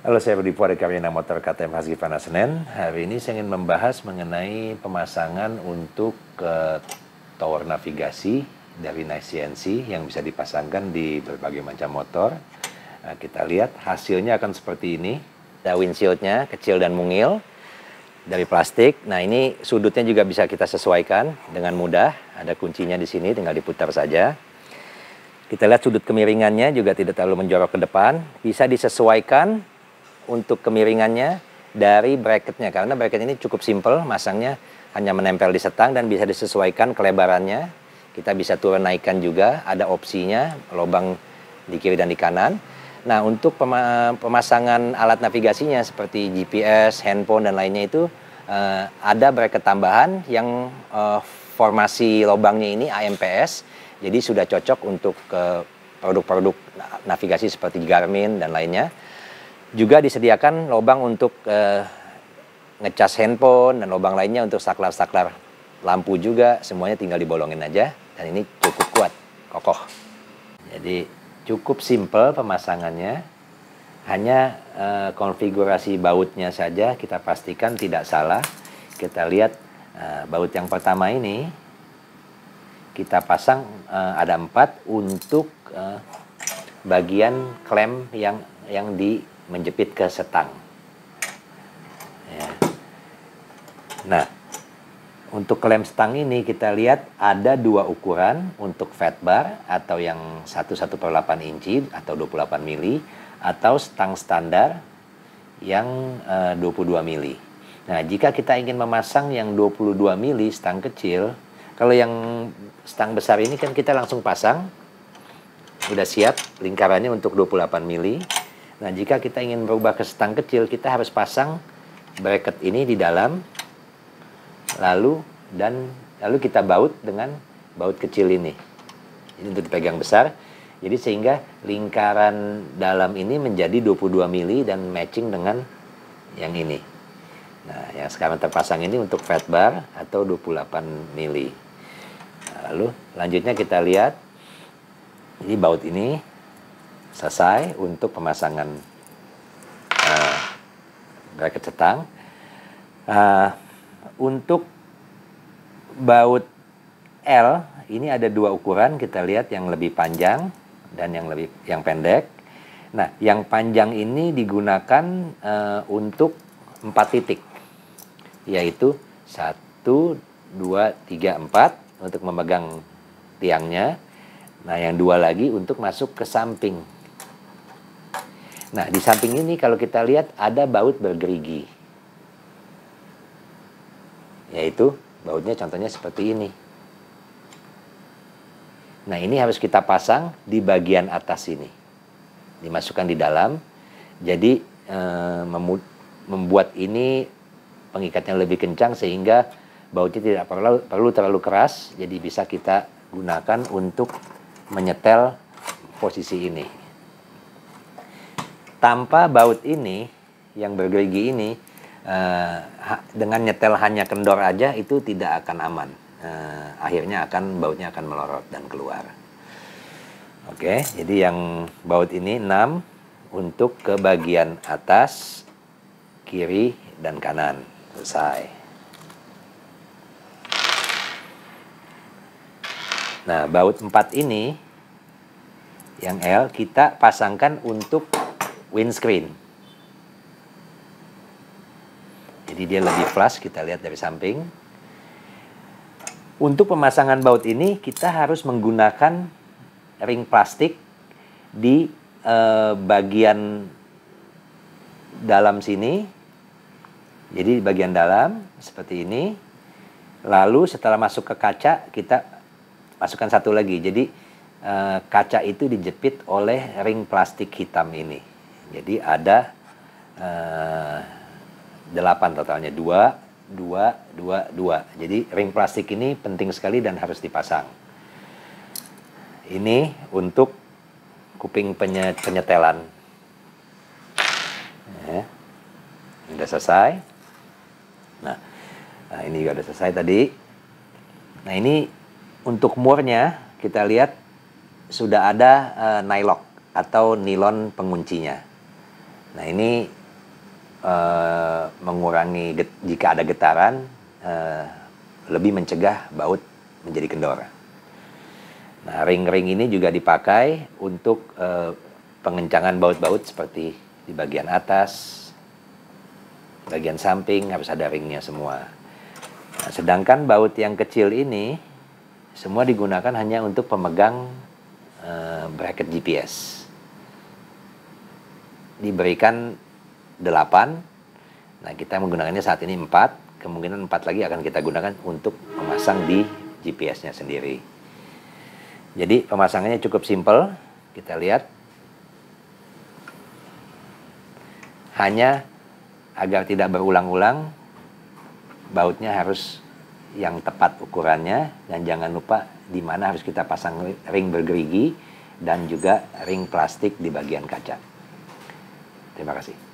Halo, saya Budi Puari, Karyana Motor KTM Hazkifana Senen. Hari ini saya ingin membahas mengenai pemasangan untuk tower navigasi dari Nice CNC yang bisa dipasangkan di berbagai macam motor. Nah, kita lihat hasilnya akan seperti ini. Ada windshieldnya kecil dan mungil dari plastik. Nah, ini sudutnya juga bisa kita sesuaikan dengan mudah. Ada kuncinya di sini, tinggal diputar saja. Kita lihat sudut kemiringannya juga tidak terlalu menjorok ke depan. Bisa disesuaikan untuk kemiringannya dari bracketnya, karena bracket ini cukup simple, masangnya hanya menempel di setang dan bisa disesuaikan kelebarannya. Kita bisa turun naikkan juga, ada opsinya, lubang di kiri dan di kanan. Nah, untuk pemasangan alat navigasinya seperti GPS, handphone dan lainnya itu ada bracket tambahan yang formasi lubangnya ini AMPS, jadi sudah cocok untuk produk-produk navigasi seperti Garmin dan lainnya. Juga disediakan lubang untuk ngecas handphone dan lubang lainnya untuk saklar-saklar lampu juga. Semuanya tinggal dibolongin aja dan ini cukup kuat, kokoh. Jadi cukup simple pemasangannya. Hanya konfigurasi bautnya saja kita pastikan tidak salah. Kita lihat baut yang pertama ini kita pasang ada 4 untuk bagian klem yang menjepit ke setang. Ya. Nah, untuk klem setang ini kita lihat ada 2 ukuran untuk fat bar atau yang 1/8 inci atau 28 mili atau stang standar yang 22 mili. Nah, jika kita ingin memasang yang 22 mili stang kecil, kalau yang stang besar ini kan kita langsung pasang, udah siap lingkarannya untuk 28 mili. Nah, jika kita ingin berubah ke stang kecil, kita harus pasang bracket ini di dalam, lalu kita baut dengan baut kecil ini. Ini untuk dipegang besar. Jadi sehingga lingkaran dalam ini menjadi 22 mili dan matching dengan yang ini. Nah, yang sekarang terpasang ini untuk fat bar atau 28 mili. Nah, lalu lanjutnya kita lihat ini baut ini selesai untuk pemasangan bracket setang. Untuk baut L ini ada 2 ukuran, kita lihat yang lebih panjang dan yang pendek. Nah, yang panjang ini digunakan untuk 4 titik, yaitu 1, 2, 3, 4 untuk memegang tiangnya. Nah, yang 2 lagi untuk masuk ke samping. Nah, di samping ini kalau kita lihat ada baut bergerigi. Yaitu bautnya contohnya seperti ini. Nah, ini harus kita pasang di bagian atas ini. Dimasukkan di dalam. Jadi membuat ini pengikatnya lebih kencang sehingga bautnya tidak perlu terlalu keras. Jadi bisa kita gunakan untuk menyetel posisi ini. Tanpa baut ini yang bergerigi ini, dengan nyetel hanya kendor aja itu tidak akan aman. Akhirnya bautnya akan melorot dan keluar. Oke, jadi yang baut ini 6 untuk ke bagian atas, kiri dan kanan. Selesai. Nah, baut 4 ini yang L kita pasangkan untuk windscreen. Jadi dia lebih flush, kita lihat dari samping. Untuk pemasangan baut ini kita harus menggunakan ring plastik di bagian dalam sini. Jadi di bagian dalam seperti ini. Lalu setelah masuk ke kaca kita masukkan satu lagi. Jadi kaca itu dijepit oleh ring plastik hitam ini. Jadi ada 8 totalnya, 2, 2, 2, 2. Jadi ring plastik ini penting sekali dan harus dipasang. Ini untuk kuping penyetelan. Ya, sudah selesai. Nah, ini juga sudah selesai tadi. Nah, ini untuk murnya kita lihat sudah ada nylock atau nilon penguncinya. Nah ini mengurangi jika ada getaran, lebih mencegah baut menjadi kendor. Nah ring-ring ini juga dipakai untuk pengencangan baut-baut seperti di bagian atas, bagian samping harus ada ringnya semua. Nah, sedangkan baut yang kecil ini semua digunakan hanya untuk pemegang bracket GPS. Diberikan 8. Nah, kita menggunakannya saat ini 4. Kemungkinan 4 lagi akan kita gunakan untuk memasang di GPS-nya sendiri. Jadi pemasangannya cukup simpel. Kita lihat. Hanya agar tidak berulang-ulang, bautnya harus yang tepat ukurannya, dan jangan lupa di mana harus kita pasang ring bergerigi dan juga ring plastik di bagian kaca. Terima kasih.